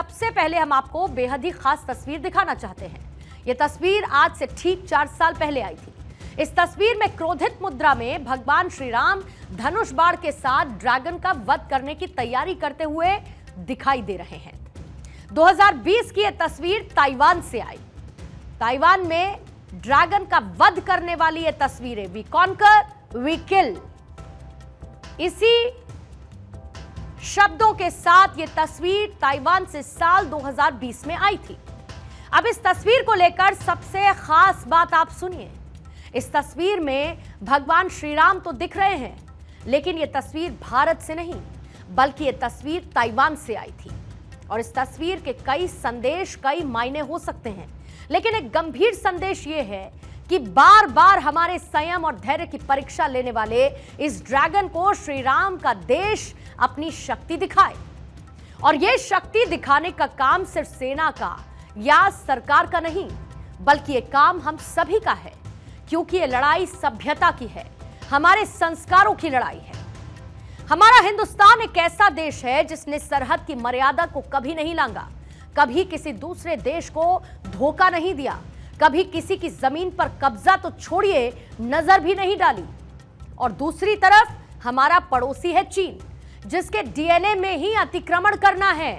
सबसे पहले हम आपको बेहद ही खास तस्वीर दिखाना चाहते हैं। यह तस्वीर आज से ठीक 4 साल पहले आई थी। इस तस्वीर में क्रोधित मुद्रा में भगवान श्री राम धनुष बाण के साथ ड्रैगन का वध करने की तैयारी करते हुए दिखाई दे रहे हैं। 2020 की यह तस्वीर ताइवान से आई। ताइवान में ड्रैगन का वध करने वाली यह तस्वीरें वी कॉन्कर वी किल, इसी शब्दों के साथ यह तस्वीर ताइवान से साल 2020 में आई थी। अब इस तस्वीर को लेकर सबसे खास बात आप सुनिए। इस तस्वीर में भगवान श्री राम तो दिख रहे हैं, लेकिन यह तस्वीर भारत से नहीं बल्कि यह तस्वीर ताइवान से आई थी। और इस तस्वीर के कई संदेश, कई मायने हो सकते हैं, लेकिन एक गंभीर संदेश यह है कि बार बार हमारे संयम और धैर्य की परीक्षा लेने वाले इस ड्रैगन को श्री राम का देश अपनी शक्ति दिखाए। और यह शक्ति दिखाने का काम सिर्फ सेना का या सरकार का नहीं, बल्कि यह काम हम सभी का है, क्योंकि यह लड़ाई सभ्यता की है, हमारे संस्कारों की लड़ाई है। हमारा हिंदुस्तान एक ऐसा देश है जिसने सरहद की मर्यादा को कभी नहीं लांघा, कभी किसी दूसरे देश को धोखा नहीं दिया, कभी किसी की जमीन पर कब्जा तो छोड़िए नजर भी नहीं डाली। और दूसरी तरफ हमारा पड़ोसी है चीन, जिसके डीएनए में ही अतिक्रमण करना है।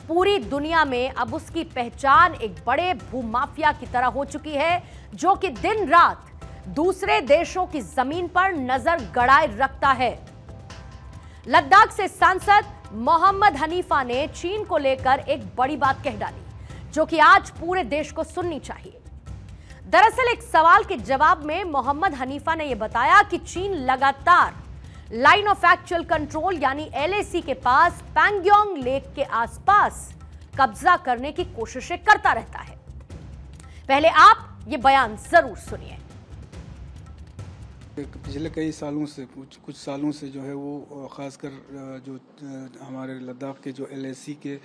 पूरी दुनिया में अब उसकी पहचान एक बड़े भूमाफिया की तरह हो चुकी है, जो कि दिन रात दूसरे देशों की जमीन पर नजर गड़ाए रखता है। लद्दाख से सांसद मोहम्मद हनीफा ने चीन को लेकर एक बड़ी बात कह डाली, जो कि आज पूरे देश को सुननी चाहिए। दरअसल एक सवाल के जवाब में मोहम्मद हनीफा ने यह बताया कि चीन लगातार लाइन ऑफ एक्चुअल कंट्रोल यानी एलएसी के पास पैंगोंग लेक के आसपास कब्जा करने की कोशिशें करता रहता है। पहले आप ये बयान जरूर सुनिए। पिछले कई सालों से कुछ सालों से जो है वो खासकर जो हमारे लद्दाख के जो एलएसी के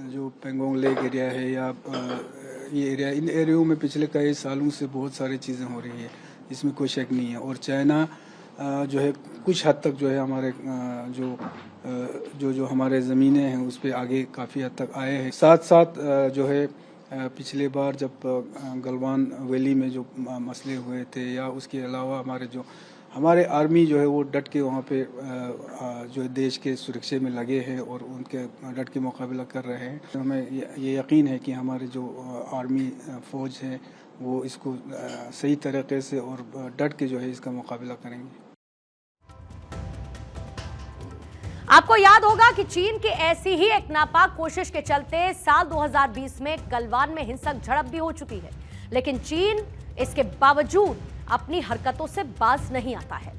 जो पेंगोंग लेक एरिया है या ये एरिया, इन एरियो में पिछले कई सालों से बहुत सारी चीज़ें हो रही है, इसमें कोई शक नहीं है। और चाइना जो है कुछ हद तक जो है हमारे जो हमारे ज़मीनें हैं उस पर आगे काफ़ी हद तक आए हैं। साथ साथ जो है पिछले बार जब गलवान वैली में जो मसले हुए थे या उसके अलावा हमारे आर्मी जो है वो डट के वहाँ पे जो देश के सुरक्षा में लगे हैं और उनके डट के मुकाबला कर रहे हैं। हमें ये यकीन है कि हमारे जो आर्मी फ़ौज है वो इसको सही तरीके से और डट के जो है इसका मुकाबला करेंगे। आपको याद होगा कि चीन की ऐसी ही एक नापाक कोशिश के चलते साल 2020 में गलवान में हिंसक झड़प भी हो चुकी है, लेकिन चीन इसके बावजूद अपनी हरकतों से बाज नहीं आता है।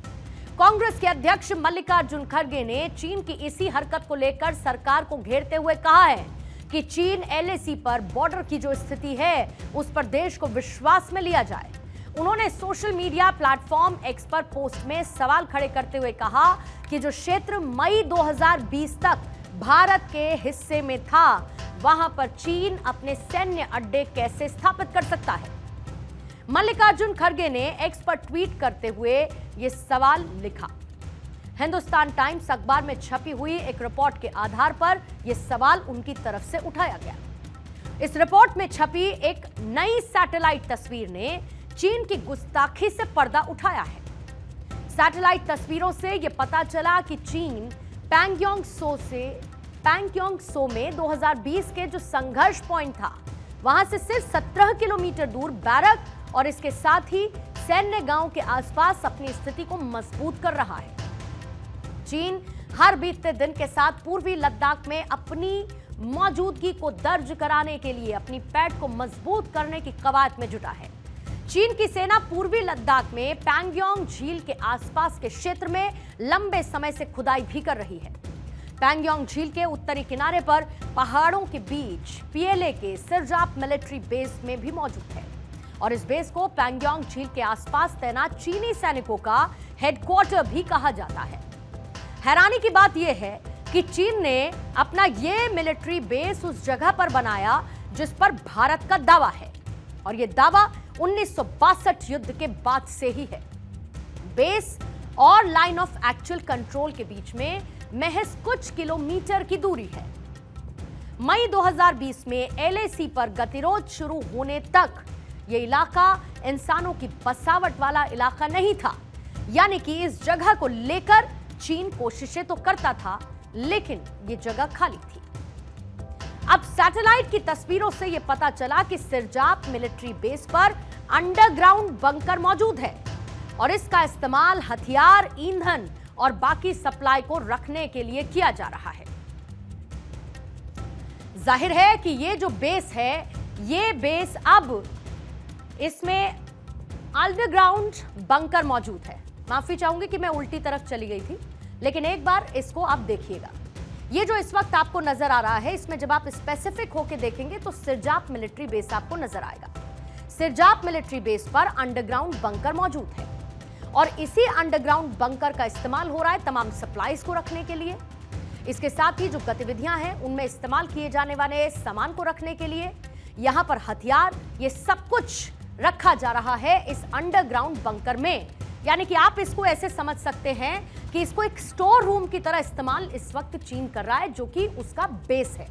कांग्रेस के अध्यक्ष मल्लिकार्जुन खड़गे ने चीन की इसी हरकत को लेकर सरकार को घेरते हुए कहा है कि चीन एलएसी पर बॉर्डर की जो स्थिति है उस पर देश को विश्वास में लिया जाए। उन्होंने सोशल मीडिया प्लेटफॉर्म एक्स पर पोस्ट में सवाल खड़े करते हुए कहा कि जो क्षेत्र मई 2020 तक भारत के हिस्से में था, वहां पर चीन अपने सैन्य अड्डे कैसे स्थापित कर सकता है। मल्लिकार्जुन खड़गे ने एक्स पर ट्वीट करते हुए यह सवाल लिखा। हिंदुस्तान टाइम्स अखबार में छपी हुई एक रिपोर्ट के आधार पर यह सवाल उनकी तरफ से उठाया गया। इस रिपोर्ट में छपी एक नई सैटेलाइट तस्वीर ने चीन की गुस्ताखी से पर्दा उठाया है। सैटेलाइट तस्वीरों से यह पता चला कि चीन पैंगोंग सो में 2020 के जो संघर्ष पॉइंट था, वहां से सिर्फ 17 किलोमीटर दूर बैरक और इसके साथ ही सैन्य गांव के आसपास अपनी स्थिति को मजबूत कर रहा है। चीन हर बीतते दिन के साथ पूर्वी लद्दाख में अपनी मौजूदगी को दर्ज कराने के लिए अपनी पैठ को मजबूत करने की कवायद में जुटा है। चीन की सेना पूर्वी लद्दाख में पैंगोंग झील के आसपास के क्षेत्र में लंबे समय से खुदाई भी कर रही है। पैंगोंग झील के उत्तरी किनारे पर पहाड़ों के बीच पीएलए के सिरजाप मिलिट्री बेस में भी मौजूद है और इस बेस को पैंगोंग झील के आसपास तैनात चीनी सैनिकों का हेडक्वार्टर भी कहा जाता है। हैरानी की बात यह है कि चीन ने अपना ये मिलिट्री बेस उस जगह पर बनाया जिस पर भारत का दावा है, और यह दावा 1962 युद्ध के बाद से ही है। बेस और लाइन ऑफ एक्चुअल कंट्रोल के बीच में महज कुछ किलोमीटर की दूरी है। मई 2020 में LAC पर गतिरोध शुरू होने तक यह इलाका इंसानों की बसावट वाला इलाका नहीं था, यानी कि इस जगह को लेकर चीन कोशिशें तो करता था, लेकिन यह जगह खाली थी। अब सैटेलाइट की तस्वीरों से यह पता चला कि सिरजाप मिलिट्री बेस पर अंडरग्राउंड बंकर मौजूद है और इसका इस्तेमाल हथियार, ईंधन और बाकी सप्लाई को रखने के लिए किया जा रहा है। जाहिर है कि ये जो बेस है, ये बेस अब इसमें अंडरग्राउंड बंकर मौजूद है। माफी चाहूंगी कि मैं उल्टी तरफ चली गई थी, लेकिन एक बार इसको आप देखिएगा। ये जो इस वक्त आपको नजर आ रहा है, इसमें जब आप स्पेसिफिक होकर देखेंगे तो सिरजाप मिलिट्री बेस आपको नजर आएगा। सिरजाप मिलिट्री बेस पर अंडरग्राउंड बंकर मौजूद है और इसी अंडरग्राउंड बंकर का इस्तेमाल हो रहा है तमाम सप्लाईज को रखने के लिए। इसके साथ ही जो गतिविधियां हैं उनमें इस्तेमाल किए जाने वाले सामान को रखने के लिए, यहां पर हथियार, ये सब कुछ रखा जा रहा है इस अंडरग्राउंड बंकर में। यानी कि आप इसको ऐसे समझ सकते हैं कि इसको एक स्टोर रूम की तरह इस्तेमाल इस वक्त चीन कर रहा है, जो कि उसका बेस है।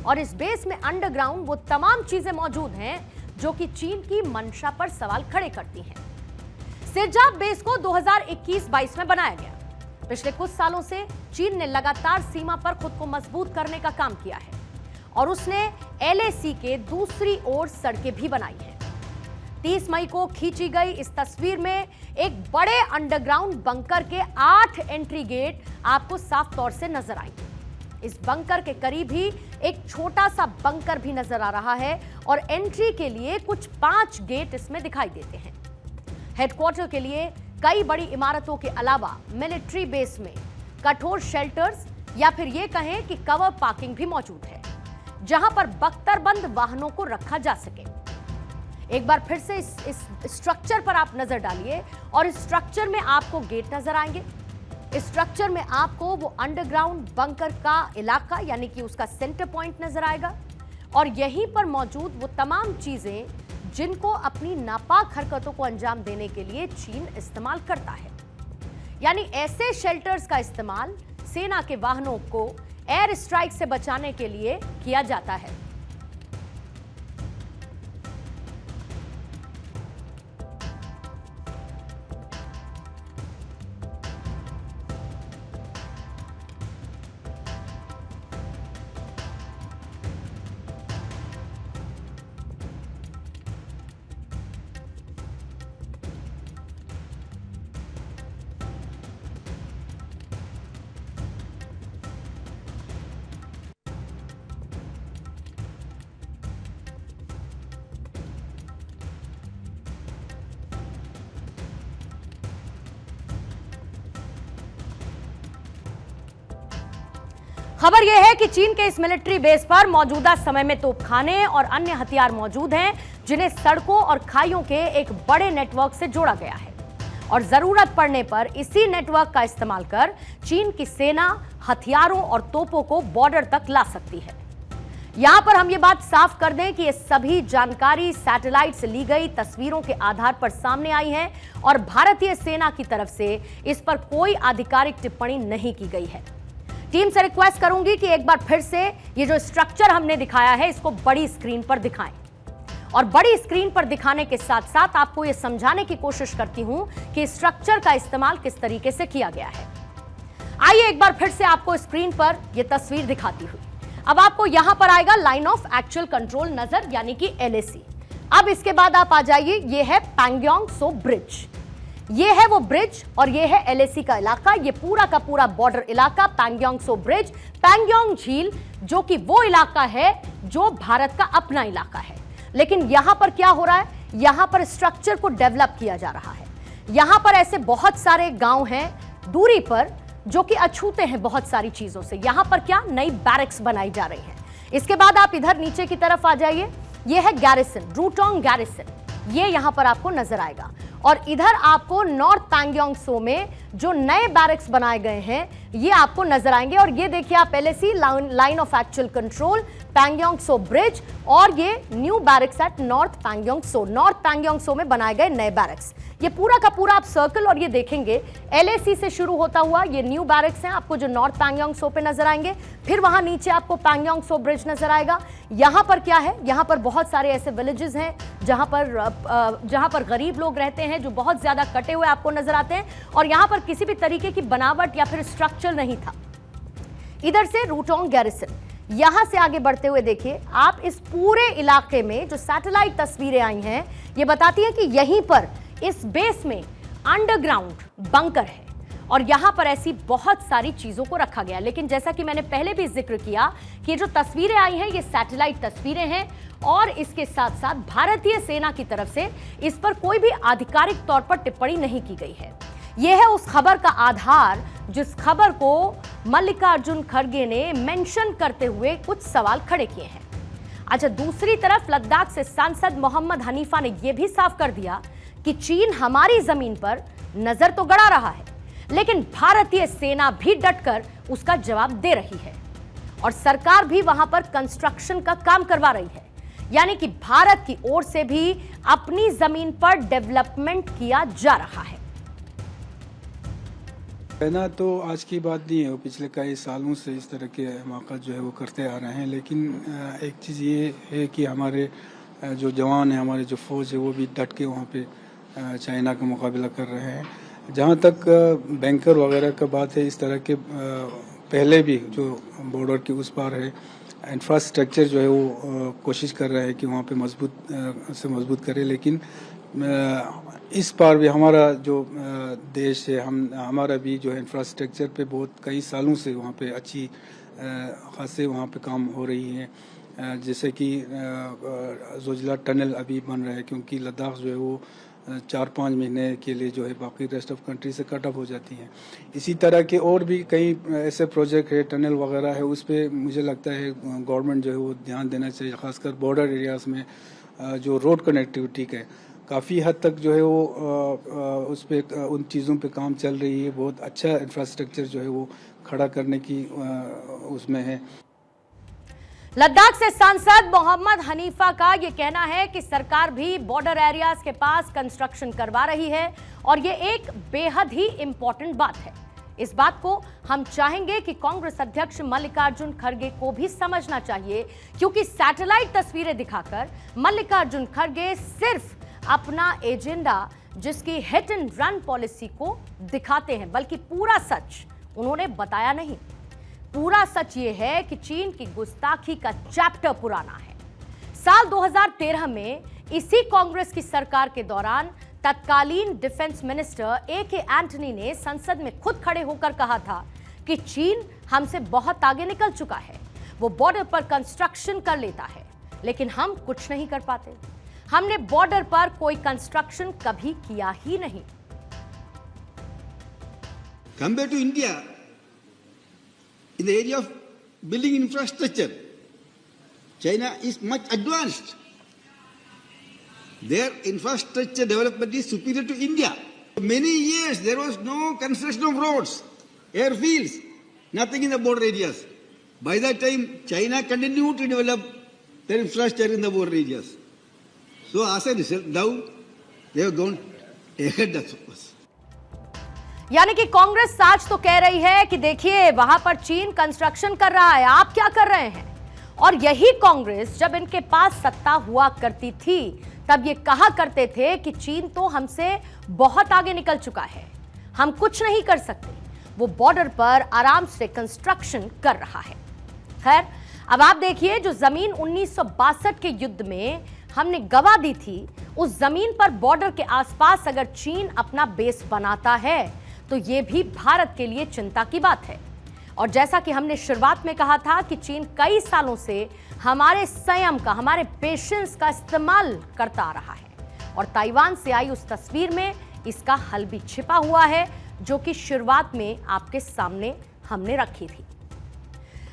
और इस बेस में अंडरग्राउंड वो तमाम चीजें मौजूद हैं जो कि चीन की मंशा पर सवाल खड़े करती हैं। सिरजाप बेस को 2021-22 में बनाया गया। पिछले कुछ सालों से चीन ने लगातार सीमा पर खुद को मजबूत करने का काम किया है और उसने LAC के दूसरी ओर सड़कें भी बनाई हैं। 30 मई को खींची गई इस तस्वीर में एक बड़े अंडरग्राउंड बंकर के 8 एंट्री गेट आपको साफ तौर से नजर आएंगे। इस बंकर के करीब ही एक छोटा सा बंकर भी नजर आ रहा है और एंट्री के लिए कुछ 5 गेट इसमें दिखाई देते हैं। हेडक्वार्टर के लिए कई बड़ी इमारतों के अलावा मिलिट्री बेस में कठोर शेल्टर्स या फिर ये कहें कि कवर पार्किंग भी मौजूद है, जहां पर बख्तरबंद वाहनों को रखा जा सके। एक बार फिर से इस स्ट्रक्चर पर आप नजर डालिए और इस स्ट्रक्चर में आपको गेट नजर आएंगे। इस स्ट्रक्चर में आपको वो अंडरग्राउंड बंकर का इलाका यानी कि उसका सेंटर पॉइंट नजर आएगा और यहीं पर मौजूद वो तमाम चीजें जिनको अपनी नापाक हरकतों को अंजाम देने के लिए चीन इस्तेमाल करता है। यानी ऐसे शेल्टर्स का इस्तेमाल सेना के वाहनों को एयर स्ट्राइक से बचाने के लिए किया जाता है। खबर यह है कि चीन के इस मिलिट्री बेस पर मौजूदा समय में तोपखाने और अन्य हथियार मौजूद हैं, जिन्हें सड़कों और खाइयों के एक बड़े नेटवर्क से जोड़ा गया है और जरूरत पड़ने पर इसी नेटवर्क का इस्तेमाल कर चीन की सेना हथियारों और तोपों को बॉर्डर तक ला सकती है। यहां पर हम ये बात साफ कर दें कि ये सभी जानकारी सैटेलाइट से ली गई तस्वीरों के आधार पर सामने आई है और भारतीय सेना की तरफ से इस पर कोई आधिकारिक टिप्पणी नहीं की गई है। टीम से रिक्वेस्ट करूंगी कि एक बार फिर से ये जो स्ट्रक्चर हमने दिखाया है इसको बड़ी स्क्रीन पर दिखाएं और बड़ी स्क्रीन पर दिखाने के साथ साथ आपको ये समझाने की कोशिश करती हूं कि स्ट्रक्चर का इस्तेमाल किस तरीके से किया गया है। आइए एक बार फिर से आपको स्क्रीन पर यह तस्वीर दिखाती हुई। अब आपको यहां पर आएगा लाइन ऑफ एक्चुअल कंट्रोल नजर यानी कि LAC। अब इसके बाद आप आ जाइए, ये है पैंगोंग त्सो ब्रिज, ये है वो ब्रिज और ये है LAC का इलाका। ये पूरा का पूरा बॉर्डर इलाका पैंगोंग त्सो ब्रिज, पैंगोंग झील, जो कि वो इलाका है जो भारत का अपना इलाका है। लेकिन यहां पर क्या हो रहा है, यहां पर स्ट्रक्चर को डेवलप किया जा रहा है। यहां पर ऐसे बहुत सारे गांव हैं दूरी पर जो कि अछूते हैं बहुत सारी चीजों से। यहां पर क्या नई बैरक्स बनाई जा रही है। इसके बाद आप इधर नीचे की तरफ आ जाइए, ये है गैरिसन, रूटोंग गैरिसन, ये यहां पर आपको नजर आएगा और इधर आपको नॉर्थ पैंगोंग त्सो में जो नए बैरक्स बनाए गए हैं ये आपको नजर आएंगे। और ये देखिए आप LAC line of actual control, Pangong Tso bridge, और ये new barracks at north Pangong Tso. North Pangong Tso में बनाए गए नए बैरक्स, ये पूरा का पूरा आप सर्कल और ये देखेंगे LAC से शुरू होता हुआ ये न्यू बैरक्स हैं आपको जो नॉर्थ पैंगयोंग सो पे नजर आएंगे। फिर वहां नीचे आपको पैंगयोंग सो ब्रिज नजर आएगा। यहां पर क्या है, यहां पर बहुत सारे ऐसे विलेजेस हैं जहां पर गरीब लोग रहते हैं जो बहुत ज्यादा कटे हुए आपको नजर आते हैं, और यहां पर किसी भी तरीके की बनावट या फिर स्ट्रक्चर नहीं था। इधर से रूटोंग गैरिसन, यहां से आगे बढ़ते हुए देखिए आप इस पूरे इलाके में जो सैटेलाइट तस्वीरें आई हैं ये बताती है कि यहीं पर इस बेस में अंडरग्राउंड बंकर है और यहां पर ऐसी बहुत सारी चीजों को रखा गया। लेकिन जैसा कि मैंने पहले भी जिक्र किया कि जो तस्वीरें आई हैं ये सैटेलाइट तस्वीरें हैं और इसके साथ साथ भारतीय सेना की तरफ से इस पर कोई भी आधिकारिक तौर पर टिप्पणी नहीं की गई है। यह है उस खबर का आधार जिस खबर को मल्लिकार्जुन खड़गे ने मेंशन करते हुए कुछ सवाल खड़े किए हैं। अच्छा, दूसरी तरफ लद्दाख से सांसद मोहम्मद हनीफा ने यह भी साफ कर दिया कि चीन हमारी जमीन पर नजर तो गड़ा रहा है लेकिन भारतीय सेना भी डटकर उसका जवाब दे रही है और सरकार भी वहां पर कंस्ट्रक्शन का काम करवा रही है। यानी कि भारत की ओर से भी अपनी जमीन पर डेवलपमेंट किया जा रहा है। कहना तो आज की बात नहीं है, वो पिछले कई सालों से इस तरह के मौका जो है वो करते आ रहे हैं। लेकिन एक चीज़ ये है कि हमारे जो जवान हैं, हमारे जो फौज है वो भी डट के वहाँ पे चाइना का मुकाबला कर रहे हैं। जहाँ तक बैंकर वगैरह का बात है, इस तरह के पहले भी जो बॉर्डर के उस पार है इंफ्रास्ट्रक्चर जो है वो कोशिश कर रहे हैं कि वहाँ पे मजबूत करे। लेकिन इस पार भी हमारा जो देश है, हमारा भी जो है इंफ्रास्ट्रक्चर पे बहुत कई सालों से वहाँ पे अच्छी खासे वहाँ पे काम हो रही है। जैसे कि जोजिला टनल अभी बन रहा है क्योंकि लद्दाख जो है वो 4-5 महीने के लिए जो है बाकी रेस्ट ऑफ कंट्री से कट ऑफ हो जाती हैं। इसी तरह के और भी कई ऐसे प्रोजेक्ट है, टनल वगैरह है, उस पर मुझे लगता है गवर्नमेंट जो है वो ध्यान देना चाहिए। खासकर बॉर्डर एरियाज़ में जो रोड कनेक्टिविटी का काफ़ी हद तक जो है वो उस पर उन चीज़ों पे काम चल रही है। बहुत अच्छा इंफ्रास्ट्रक्चर जो है वो खड़ा करने की उसमें है। लद्दाख से सांसद मोहम्मद हनीफा का यह कहना है कि सरकार भी बॉर्डर एरियाज के पास कंस्ट्रक्शन करवा रही है और ये एक बेहद ही इंपॉर्टेंट बात है। इस बात को हम चाहेंगे कि कांग्रेस अध्यक्ष मल्लिकार्जुन खड़गे को भी समझना चाहिए क्योंकि सैटेलाइट तस्वीरें दिखाकर मल्लिकार्जुन खड़गे सिर्फ अपना एजेंडा जिसकी हिट एंड रन पॉलिसी को दिखाते हैं, बल्कि पूरा सच उन्होंने बताया नहीं। पूरा सच ये है कि चीन की गुस्ताखी का चैप्टर पुराना है। साल 2013 में इसी कांग्रेस की सरकार के दौरान तत्कालीन डिफेंस मिनिस्टर AK एंटनी ने संसद में खुद खड़े होकर कहा था कि चीन हमसे बहुत आगे निकल चुका है, वो बॉर्डर पर कंस्ट्रक्शन कर लेता है लेकिन हम कुछ नहीं कर पाते। हमने बॉर्डर पर कोई कंस्ट्रक्शन कभी किया ही नहीं। Compared to India, in the area of building infrastructure, China is much advanced. Their infrastructure development is superior to India. For many years, there was no construction of roads, airfields, nothing in the border areas. By that time, China continued to develop their infrastructure in the border areas. So as a result, now they have gone ahead of us. यानी कि कांग्रेस आज तो कह रही है कि देखिए वहां पर चीन कंस्ट्रक्शन कर रहा है, आप क्या कर रहे हैं। और यही कांग्रेस जब इनके पास सत्ता हुआ करती थी तब ये कहा करते थे कि चीन तो हमसे बहुत आगे निकल चुका है, हम कुछ नहीं कर सकते, वो बॉर्डर पर आराम से कंस्ट्रक्शन कर रहा है। खैर, अब आप देखिए जो जमीन 1962 के युद्ध में हमने गवा दी थी, उस जमीन पर बॉर्डर के आसपास अगर चीन अपना बेस बनाता है तो यह भी भारत के लिए चिंता की बात है। और जैसा कि हमने शुरुआत में कहा था कि चीन कई सालों से हमारे संयम का, हमारे पेशेंस का इस्तेमाल करता आ रहा है और ताइवान से आई उस तस्वीर में इसका हल भी छिपा हुआ है जो कि शुरुआत में आपके सामने हमने रखी थी।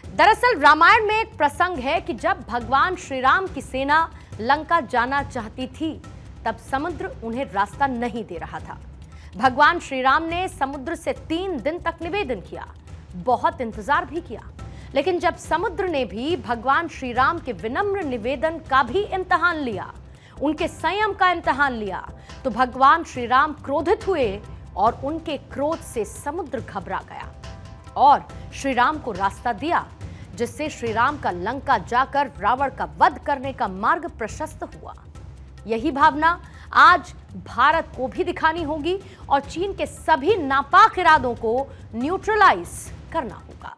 दरअसल रामायण में एक प्रसंग है कि जब भगवान श्री राम की सेना लंका जाना चाहती थी तब समुद्र उन्हें रास्ता नहीं दे रहा था। भगवान श्री राम ने समुद्र से 3 दिन तक निवेदन किया, बहुत इंतजार भी किया, लेकिन जब समुद्र ने भी भगवान श्री राम के विनम्र निवेदन का भी इम्तिहान लिया, उनके संयम का इम्तिहान लिया, तो भगवान श्री राम क्रोधित हुए और उनके क्रोध से समुद्र घबरा गया और श्री राम को रास्ता दिया, जिससे श्री राम का लंका जाकर रावण का वध करने का मार्ग प्रशस्त हुआ। यही भावना आज भारत को भी दिखानी होगी और चीन के सभी नापाक इरादों को न्यूट्रलाइज करना होगा।